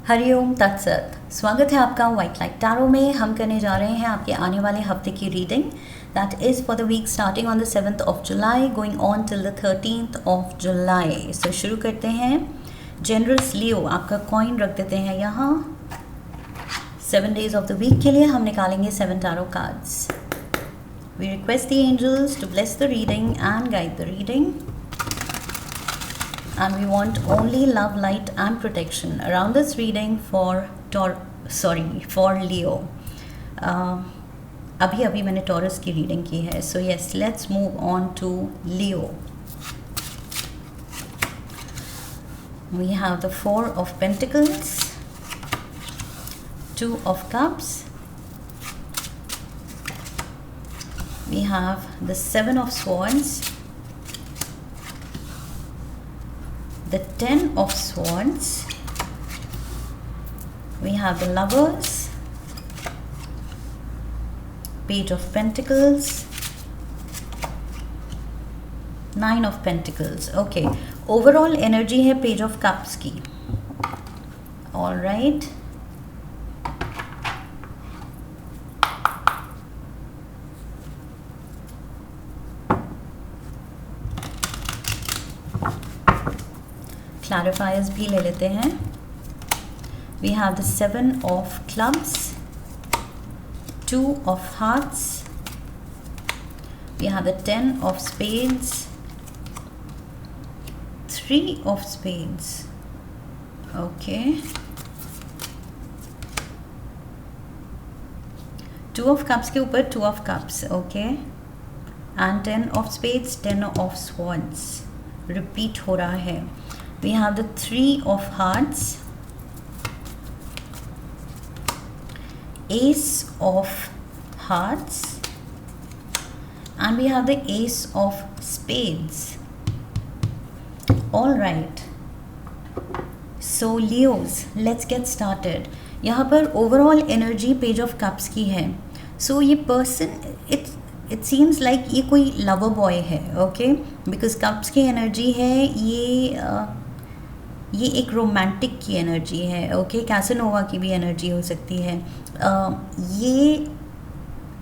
हरिओम तत्सत। स्वागत है आपका व्हाइट लाइट टैरो में। हम करने जा रहे हैं आपके आने वाले हफ्ते की reading that is for the week starting on the 7th of July going on till the 13th of July। So शुरू करते हैं। जनरस लियो, आपका कॉइन रख देते हैं यहाँ। 7 days ऑफ द वीक के लिए हम निकालेंगे 7 tarot cards. We request the angels to bless the reading and guide the reading, and we want only love, light and protection around this reading for Leo. अभी मैंने taurus की reading की है, so yes, let's move on to Leo. We have the 4 of Pentacles, 2 of Cups, we have the 7 of Swords, the 10 of Swords, we have the Lovers, Page of Pentacles, 9 of Pentacles. Okay, overall energy है Page of Cups की. All right. क्लैरिफायर्स भी ले लेते हैं। We have the 7 of Clubs, 2 of Hearts, we have the 10 of Spades, 3 of Spades. Okay, 2 of Cups के ऊपर 2 of Cups. Okay, and 10 of Spades, 10 of Swords repeat हो रहा है। We have the 3 of Hearts, Ace of Hearts, and we have the Ace of Spades. All right, so Leos, let's get started. यहाँ पर overall energy Page of Cups की है। So ये person it seems like ये कोई lover boy है। okay, because Cups की energy है, ये एक रोमांटिक की एनर्जी है। ओके, कैसनोवा की भी एनर्जी हो सकती है। ये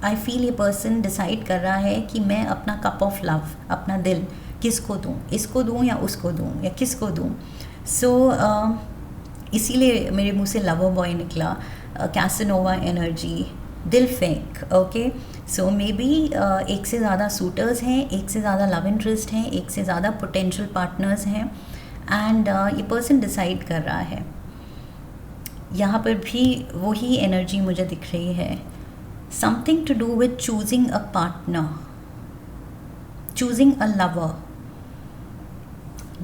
आई फील ये पर्सन डिसाइड कर रहा है कि मैं अपना कप ऑफ लव, अपना दिल किसको दूँ, इसको दूँ या उसको दूँ या किसको दूँ। सो इसीलिए मेरे मुंह से लवर बॉय निकला। कैसनोवा एनर्जी, दिल फेंक। ओके, सो मे बी एक से ज़्यादा सूटर्स हैं, एक से ज़्यादा लव इंटरेस्ट हैं, एक से ज़्यादा पोटेंशियल पार्टनर्स हैं, एंड ये पर्सन डिसाइड कर रहा है। यहाँ पर भी वही एनर्जी मुझे दिख रही है। Something to do with choosing a partner, choosing a lover,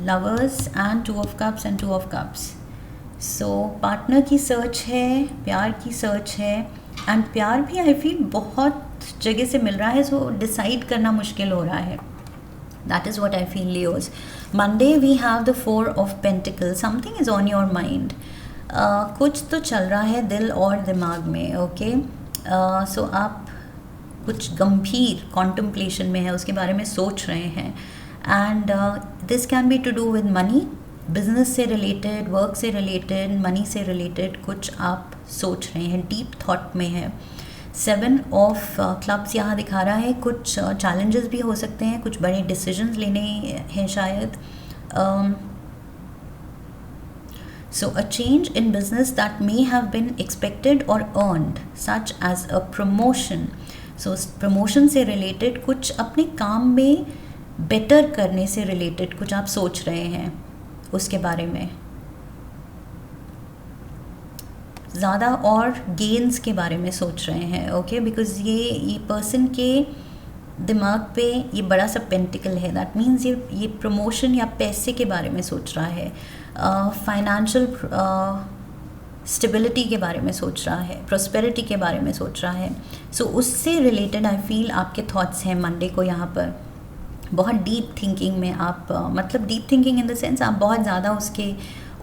lovers and 2 of Cups and 2 of Cups। So partner की सर्च है, प्यार की सर्च है, एंड प्यार भी आई फील बहुत जगह से मिल रहा है। सो डिसाइड करना मुश्किल हो रहा है। That is what I feel, Leos. Monday we have the 4 of Pentacles. Something is on your mind. कुछ तो चल रहा है दिल और दिमाग में। ओके, सो आप कुछ गंभीर कॉन्टम्पलेशन में है, उसके बारे में सोच रहे हैं। And this can be to do with money, business से रिलेटेड, वर्क से रिलेटेड, मनी से रिलेटेड कुछ आप सोच रहे हैं, डीप थॉट में है। 7 of Clubs यहाँ दिखा रहा है कुछ चैलेंजेस भी हो सकते हैं, कुछ बड़े डिसीजंस लेने हैं शायद। So a change in business that may have been expected और earned, such as a promotion. सो प्रमोशन से रिलेटेड कुछ, अपने काम में बेटर करने से रिलेटेड कुछ आप सोच रहे हैं, उसके बारे में ज़्यादा और गेन्स के बारे में सोच रहे हैं। ओके, बिकॉज ये पर्सन के दिमाग पे ये बड़ा सा पेंटिकल है। दैट मीन्स ये प्रमोशन या पैसे के बारे में सोच रहा है, फाइनेंशियल स्टेबिलिटी के बारे में सोच रहा है, प्रोस्पेरिटी के बारे में सोच रहा है। सो उससे रिलेटेड आई फील आपके थॉट्स हैं मंडे को। यहाँ पर बहुत डीप थिंकिंग में आप, मतलब deep thinking in the sense आप बहुत ज़्यादा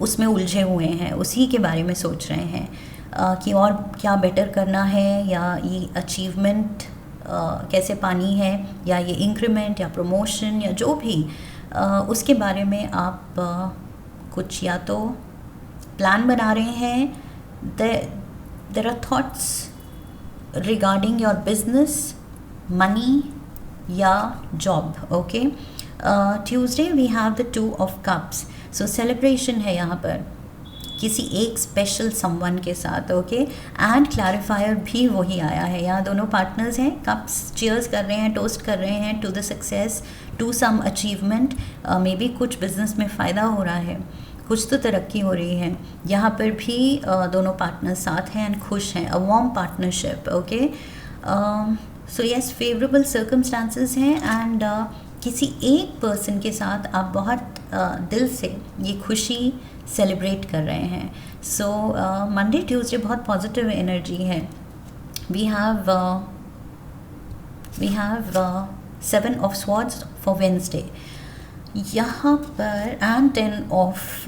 उसमें उलझे हुए हैं, उसी के बारे में सोच रहे हैं कि और क्या बेटर करना है, या ये अचीवमेंट कैसे पानी है, या ये इंक्रीमेंट या प्रमोशन या जो भी उसके बारे में आप कुछ या तो प्लान बना रहे हैं, there are thoughts regarding your business, money या job. Okay, Tuesday we have the 2 of cups. So celebration है यहाँ पर किसी एक स्पेशल समवन के साथ. ओके, एंड क्लैरिफायर भी वही आया है. यहाँ दोनों पार्टनर्स हैं, कप्स चीयर्स कर रहे हैं, टोस्ट कर रहे हैं to the success, to some achievement. May be कुछ बिजनेस में फ़ायदा हो रहा है, कुछ तो तरक्की हो रही है. यहाँ पर भी दोनों पार्टनर्स साथ हैं एंड खुश हैं. A warm partnership. Okay, so yes, favourable circumstances हैं एंड किसी एक पर्सन के साथ आप बहुत दिल से ये खुशी सेलिब्रेट कर रहे हैं. सो मंडे ट्यूसडे बहुत पॉजिटिव एनर्जी है. We have 7 of swords for Wednesday यहाँ पर, एंड 10 ऑफ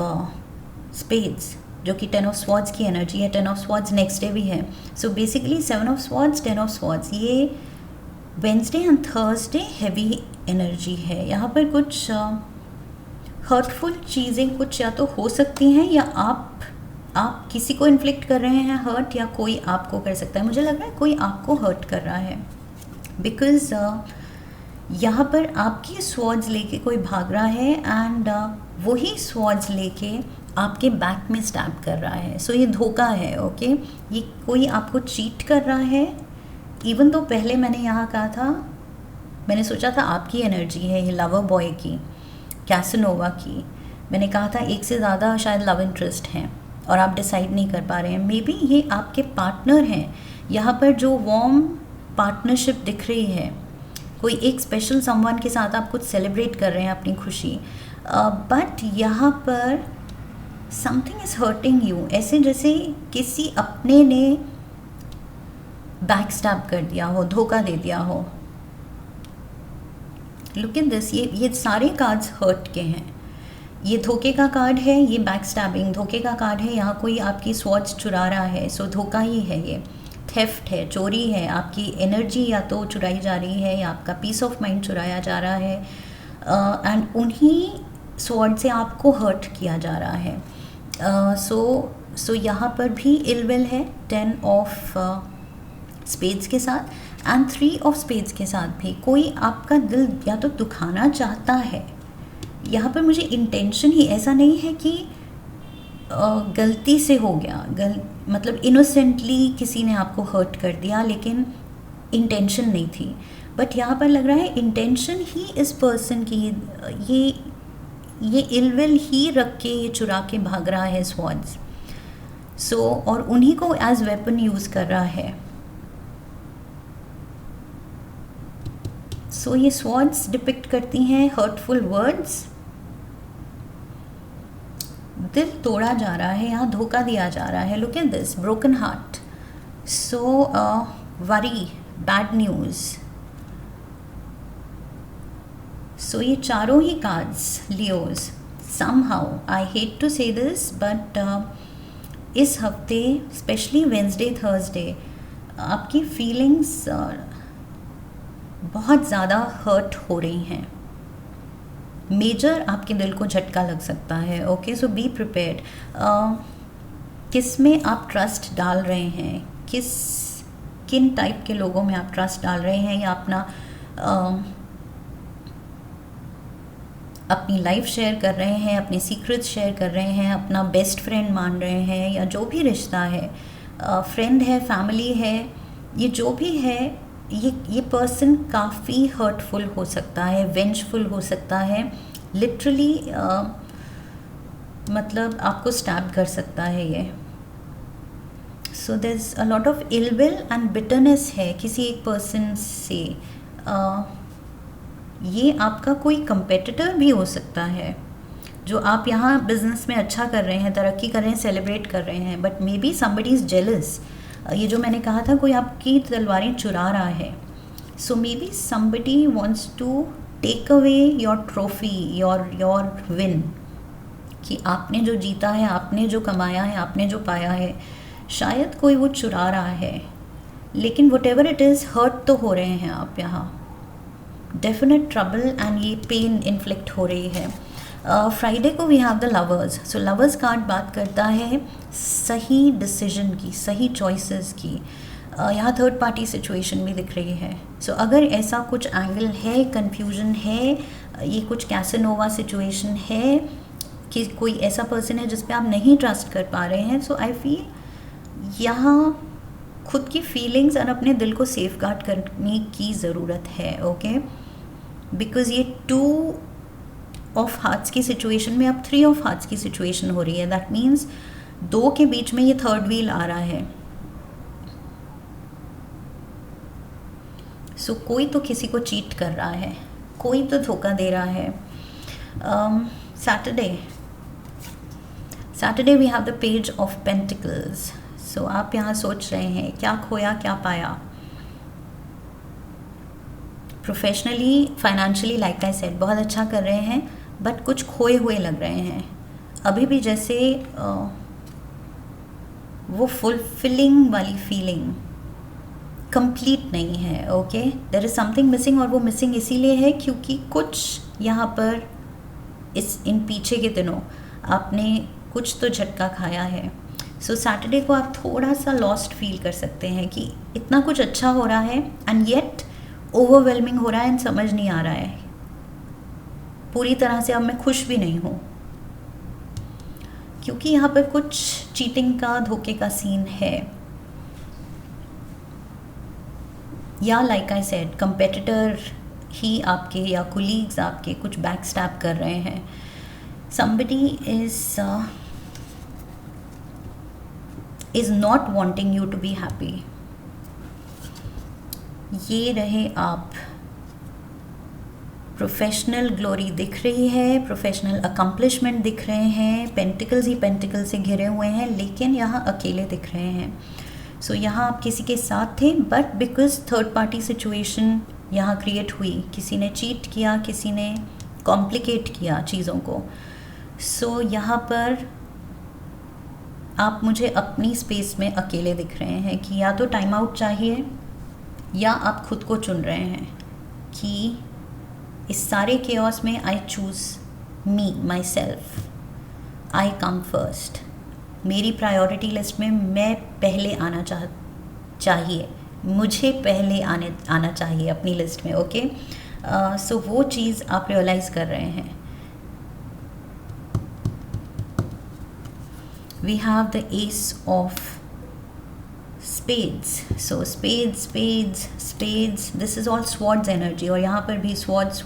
स्पेड्स जो कि 10 ऑफ स्वॉर्ड्स की एनर्जी है. 10 ऑफ स्वॉर्ड्स नेक्स्ट डे भी है. So basically 7 of swords, 10 of swords, ये Wednesday and Thursday heavy energy है. यहाँ पर कुछ हर्टफुल चीज़ें कुछ या तो हो सकती हैं, या आप किसी को इन्फ्लिक्ट कर रहे हैं हर्ट, या कोई आपको कर सकता है. मुझे लग रहा है कोई आपको हर्ट कर रहा है, बिकॉज़ यहाँ पर आपकी स्वॉर्ड्स लेके कोई भाग रहा है एंड वही स्वॉर्ड्स लेके आपके बैक में स्टैब कर रहा है. सो ये धोखा है. ओके, ये कोई आपको चीट कर रहा है. इवन तो पहले मैंने यहाँ कहा था, मैंने सोचा था आपकी एनर्जी है ये लवर बॉय की, कैसनोवा की. मैंने कहा था एक से ज़्यादा शायद लव इंटरेस्ट हैं और आप डिसाइड नहीं कर पा रहे हैं. मे बी ये आपके पार्टनर हैं. यहाँ पर जो वार्म पार्टनरशिप दिख रही है, कोई एक स्पेशल समवन के साथ आप कुछ सेलिब्रेट कर रहे हैं अपनी खुशी, बट यहाँ पर समथिंग इज़ हर्टिंग यू. ऐसे जैसे किसी अपने ने बैक स्टैब कर दिया हो, धोखा दे दिया हो. लुक इन दिस, ये सारे कार्ड्स हर्ट के हैं. ये धोखे का कार्ड है, ये बैक स्टैबिंग धोखे का कार्ड है. यहाँ कोई आपकी स्वॉर्ड्स चुरा रहा है, सो धोखा ही है. ये थेफ्ट है, चोरी है. आपकी एनर्जी या तो चुराई जा रही है या आपका पीस ऑफ माइंड चुराया जा रहा है, एंड उन्हीं स्वॉर्ड से आपको हर्ट किया जा रहा है. सो यहाँ पर भी इलविल है 10 ऑफ स्पेड्स के साथ एंड 3 ऑफ स्पेड्स के साथ भी. कोई आपका दिल या तो दुखाना चाहता है. यहाँ पर मुझे इंटेंशन ही ऐसा नहीं है कि गलती से हो गया, मतलब इनोसेंटली किसी ने आपको हर्ट कर दिया, लेकिन इंटेंशन नहीं थी. बट यहाँ पर लग रहा है इंटेंशन ही इस पर्सन की, ये इलविल ही रख के ये चुरा के भाग रहा है स्वॉर्ड्स. सो और उन्हीं को एज वेपन यूज़ कर रहा है. सो ये स्वॉर्ड्स डिपिक्ट करती हैं हर्टफुल वर्ड्स. दिल तोड़ा जा रहा है, यहाँ धोखा दिया जा रहा है. Look at this, broken heart. So worry, bad news. So ये चारों ही cards Leos, somehow I hate to say this, but इस हफ्ते स्पेशली वेंसडे थर्सडे आपकी फीलिंग्स बहुत ज़्यादा हर्ट हो रही हैं. मेजर आपके दिल को झटका लग सकता है. Okay, so be prepared. किस में आप ट्रस्ट डाल रहे हैं, किन टाइप के लोगों में आप ट्रस्ट डाल रहे हैं, या अपनी लाइफ शेयर कर रहे हैं, अपने सीक्रेट्स शेयर कर रहे हैं, अपना बेस्ट फ्रेंड मान रहे हैं, या जो भी रिश्ता है, फ्रेंड है, फैमिली है, ये जो भी है, ये पर्सन काफ़ी हर्टफुल हो सकता है, वेंजफुल हो सकता है. लिटरली मतलब आपको स्टैब कर सकता है ये. So there is a lot of ill will and bitterness है किसी एक पर्सन से. ये आपका कोई कंपेटिटर भी हो सकता है, जो आप यहाँ बिजनेस में अच्छा कर रहे हैं, तरक्की कर रहे हैं, सेलिब्रेट कर रहे हैं, but may be somebody is jealous. ये जो मैंने कहा था, कोई आपकी तलवारें चुरा रहा है. So maybe somebody wants to take away your trophy, your win, कि आपने जो जीता है, आपने जो कमाया है, आपने जो पाया है, शायद कोई वो चुरा रहा है. लेकिन whatever it is, hurt तो हो रहे हैं आप यहाँ. डेफिनेट ट्रबल एंड ये पेन इन्फ्लिक्ट हो रही है. फ्राइडे को we have the lovers. So lovers card बात करता है सही डिसीजन की, सही चॉइसेस की। यहाँ थर्ड पार्टी सिचुएशन भी दिख रही है। सो अगर ऐसा कुछ एंगल है, कन्फ्यूजन है, ये कुछ कैसेनोवा सिचुएशन है कि कोई ऐसा पर्सन है जिस पे आप नहीं ट्रस्ट कर पा रहे हैं, सो आई फील यहाँ खुद की फीलिंग्स और अपने दिल को सेफ गार्ड करने की ज़रूरत है। ओके, बिकॉज़ ये 2 ऑफ हार्ट्स की सिचुएशन में अब 3 ऑफ हार्ट्स की सिचुएशन हो रही है। दैट मीन्स 2 के बीच में ये थर्ड व्हील आ रहा है। सो कोई तो किसी को चीट कर रहा है, कोई तो धोखा दे रहा है। Saturday we have the page of pentacles. So आप यहाँ सोच रहे हैं क्या खोया क्या पाया। Professionally, financially, like I said, बहुत अच्छा कर रहे हैं, बट कुछ खोए हुए लग रहे हैं अभी भी। जैसे वो फुलफिलिंग वाली फीलिंग कंप्लीट नहीं है। Okay, there is something missing, और वो मिसिंग इसीलिए है क्योंकि कुछ यहाँ पर इन पीछे के दिनों आपने कुछ तो झटका खाया है। सो सैटरडे को आप थोड़ा सा लॉस्ट फील कर सकते हैं कि इतना कुछ अच्छा हो रहा है एंड येट ओवरवेलमिंग हो रहा है एंड समझ नहीं आ रहा है पूरी तरह से। अब मैं खुश भी नहीं हूँ क्योंकि यहाँ पर कुछ चीटिंग का, धोखे का सीन है, या लाइक आई सेड कंपेटिटर ही आपके या कोलीग्स आपके कुछ बैक स्टैप कर रहे हैं। somebody is not wanting you to be happy। ये रहे आप। प्रोफेशनल ग्लोरी दिख रही है, प्रोफेशनल अकम्पलिशमेंट दिख रहे हैं, पेंटिकल्स ही पेंटिकल से घिरे हुए हैं, लेकिन यहाँ अकेले दिख रहे हैं। सो यहाँ आप किसी के साथ थे, but because third party situation यहाँ क्रिएट हुई, किसी ने चीट किया, किसी ने कॉम्प्लिकेट किया चीज़ों को। सो यहाँ पर आप मुझे अपनी स्पेस में अकेले दिख रहे हैं कि या तो टाइम आउट चाहिए, या आप खुद को चुन रहे हैं कि इस सारे केओस में I choose me, my self, I come first. मेरी प्रायोरिटी लिस्ट में मैं पहले आना चाहिए, मुझे पहले आना चाहिए अपनी लिस्ट में। ओके, सो वो चीज़ आप रियलाइज़ कर रहे हैं। we have the ace of spades। so spades, this is all swords energy, और यहाँ पर भी swords।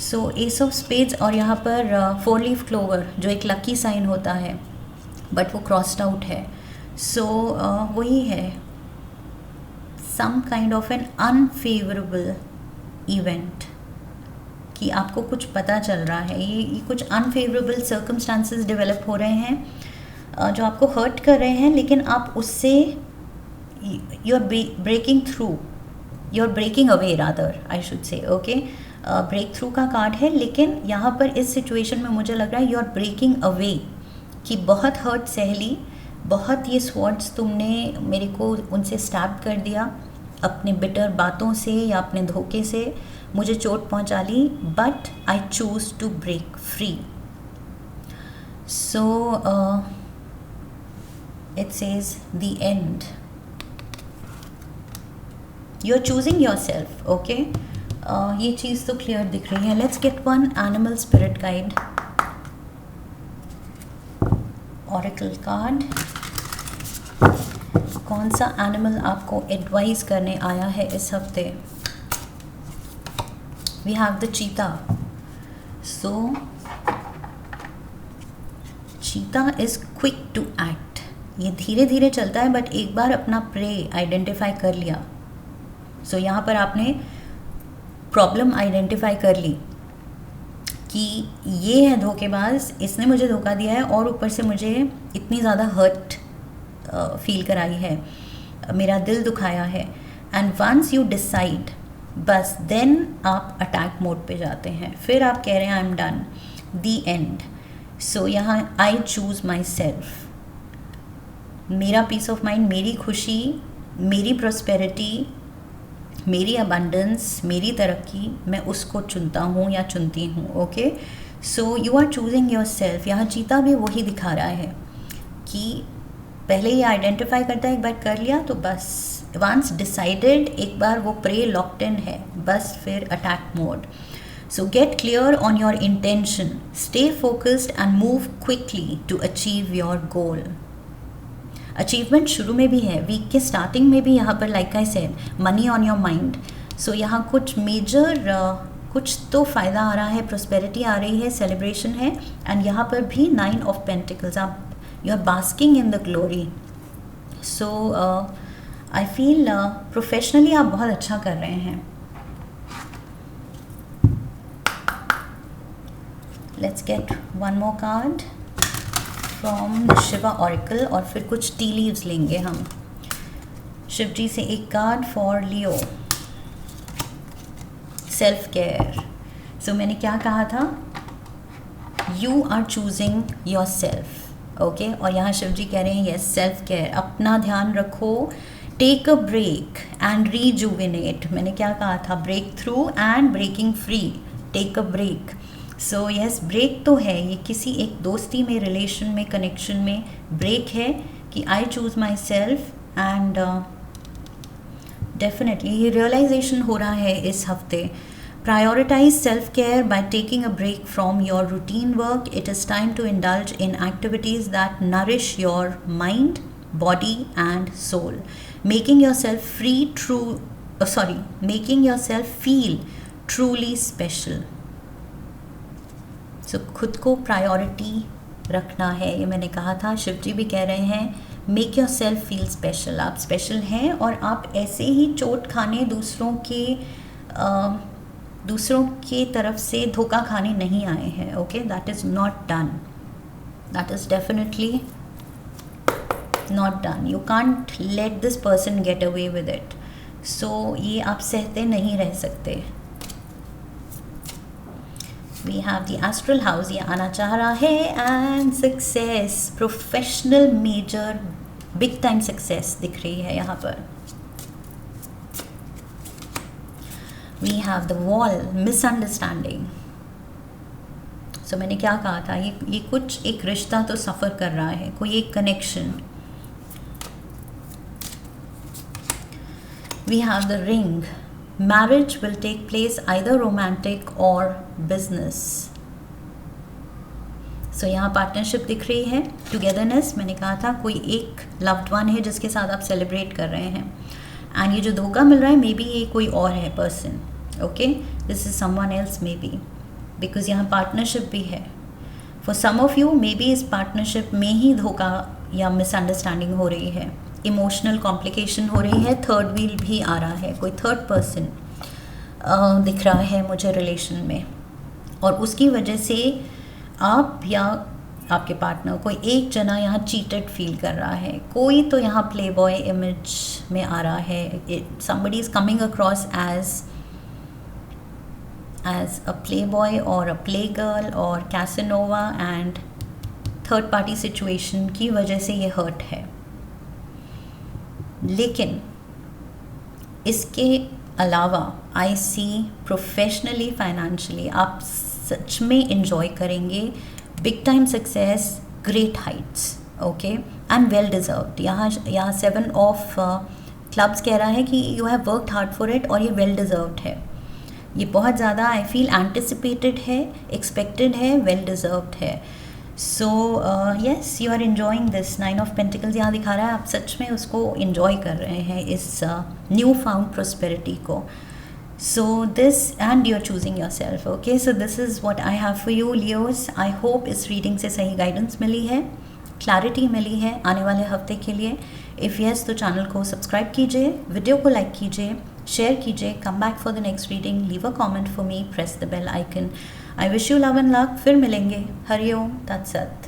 so ace of spades, और यहाँ पर 4 leaf clover जो एक लकी साइन होता है, बट वो क्रॉस्ड आउट है। so वही है, some kind of an unfavorable event कि आपको कुछ पता चल रहा है, ये कुछ अनफेवरेबल सर्कमस्टांसेस डेवलप हो रहे हैं जो आपको हर्ट कर रहे हैं, लेकिन आप उससे you are breaking through, you are breaking away, rather I should say. Okay, break through का कार्ड है, लेकिन यहाँ पर इस सिचुएशन में मुझे लग रहा है यू आर ब्रेकिंग अवे, कि बहुत हर्ट सह ली, बहुत ये स्वॉर्ड्स तुमने मेरे को उनसे स्टैब कर दिया, अपने बिटर बातों से या अपने धोखे से मुझे चोट पहुंचा ली, but I choose to break free. So it says the end, you are choosing yourself. Okay, ये चीज़ तो क्लियर दिख रही है। Let's get one animal spirit guide, oracle card. कौन सा एनिमल आपको एडवाइस करने आया है इस हफ्ते? We have the cheetah। so cheetah is quick to act। ये धीरे धीरे चलता है, बट एक बार अपना प्रे आइडेंटिफाई कर लिया। so यहाँ पर आपने प्रॉब्लम आइडेंटिफाई कर ली कि ये है धोखेबाज, इसने मुझे धोखा दिया है और ऊपर से मुझे इतनी ज़्यादा हर्ट फील कराई है, मेरा दिल दुखाया है। एंड वंस यू डिसाइड, बस देन आप अटैक मोड पे जाते हैं, फिर आप कह रहे हैं I am done, the end. So यहाँ आई चूज़ माई सेल्फ, मेरा पीस ऑफ माइंड, मेरी खुशी, मेरी प्रॉस्पेरिटी, मेरी अबंडेंस, मेरी तरक्की, मैं उसको चुनता हूँ या चुनती हूँ। Okay, so you are choosing yourself. यहाँ चीता भी वही दिखा रहा है कि पहले ये आइडेंटिफाई करता है, एक बार कर लिया तो बस वंस डिसाइडेड, एक बार वो प्रे लॉक्ड इन है, बस फिर attack mode. So get clear on your intention, stay focused and move quickly to achieve your goal. Achievement शुरू में भी है, वीक के स्टार्टिंग में भी यहाँ पर like I said money on your mind. So यहाँ कुछ मेजर कुछ तो फ़ायदा आ रहा है, प्रोस्पेरिटी आ रही है, सेलिब्रेशन है। एंड यहाँ पर भी 9 ऑफ पेंटिकल्स, आप you are basking in the glory. So I feel professionally आप बहुत अच्छा कर रहे हैं। Let's get one more card from Shiva oracle और फिर कुछ टी लीव्स लेंगे हम। शिव जी से एक card for Leo, self care. So मैंने क्या कहा था, you are choosing yourself, okay. और यहाँ शिव जी कह रहे हैं यस, सेल्फ केयर, अपना ध्यान रखो, take a break and rejuvenate. मैंने क्या कहा था, break through and breaking free, take a break. So yes, break तो है, ये किसी एक दोस्ती में, रिलेशन में, कनेक्शन में ब्रेक है कि आई choose my self. And definitely ये रियलाइजेशन हो रहा है इस हफ्ते। Prioritize self-care by taking a break from your routine work. It is time to indulge in activities that nourish your mind, body and soul. Making yourself making yourself feel truly special. So खुद को priority रखना है, ये मैंने कहा था। शिव जी भी कह रहे हैं make your self feel special. आप स्पेशल हैं और आप ऐसे ही चोट खाने, दूसरों की तरफ से धोखा खाने नहीं आए हैं, okay. That is not done, that is definitely not done. You can't let this person get away with it. So ये आप सहते नहीं रह सकते। We have the astral house, ये आना चाह रहा है। And success, professional major big time success दिख रही है यहाँ पर। We have the wall, misunderstanding. So मैंने क्या कहा था, ये कुछ एक रिश्ता तो सफ़र कर रहा है, कोई एक connection. We have the ring. Marriage will take place either romantic or business. So यहाँ पार्टनरशिप दिख रही है, टुगेदरनेस। मैंने कहा था कोई एक लव्ड वन है जिसके साथ आप सेलिब्रेट कर रहे हैं। एंड ये जो धोखा मिल रहा है, मे बी ये कोई और है person, okay, this is someone else may be, because यहाँ पार्टनरशिप भी है। For some of you may be इस पार्टनरशिप में ही धोखा या मिसअंडरस्टैंडिंग हो रही है, इमोशनल कॉम्प्लिकेशन हो रही है, थर्ड व्हील भी आ रहा है, कोई थर्ड पर्सन दिख रहा है मुझे रिलेशन में। और उसकी वजह से आप या आपके पार्टनर, कोई एक जना यहाँ चीटेड फील कर रहा है। कोई तो यहाँ प्ले बॉय इमेज में आ रहा है। somebody is coming across as a playboy or a playgirl or Casanova and third party situation की वजह से ये हर्ट है। लेकिन इसके अलावा आई सी प्रोफेशनली, फाइनेंशियली आप सच में इंजॉय करेंगे, big time success, great heights, okay, and well deserved. यहाँ 7 ऑफ क्लब्स कह रहा है कि you have worked hard for it और ये वेल डिज़र्व्ड है। ये बहुत ज़्यादा आई फील एंटिसिपेटेड है, एक्सपेक्टेड है, वेल डिज़र्व्ड है। So yes, you are enjoying this. 9 of pentacles यहाँ दिखा रहा है, आप सच में उसको इन्जॉय कर रहे हैं, इस न्यू फाउंड प्रोस्पेरिटी को। So this, and you're choosing yourself, okay? So this is what I have for you, Leos. I hope इस reading से सही guidance मिली है, clarity मिली है आने वाले हफ्ते के लिए। If yes, तो channel को subscribe कीजिए, वीडियो को like कीजिए, share कीजिए, come back for the next reading, leave a comment for me, press the bell icon. I wish you love and luck. फिर मिलेंगे। हरिओम तत्सत।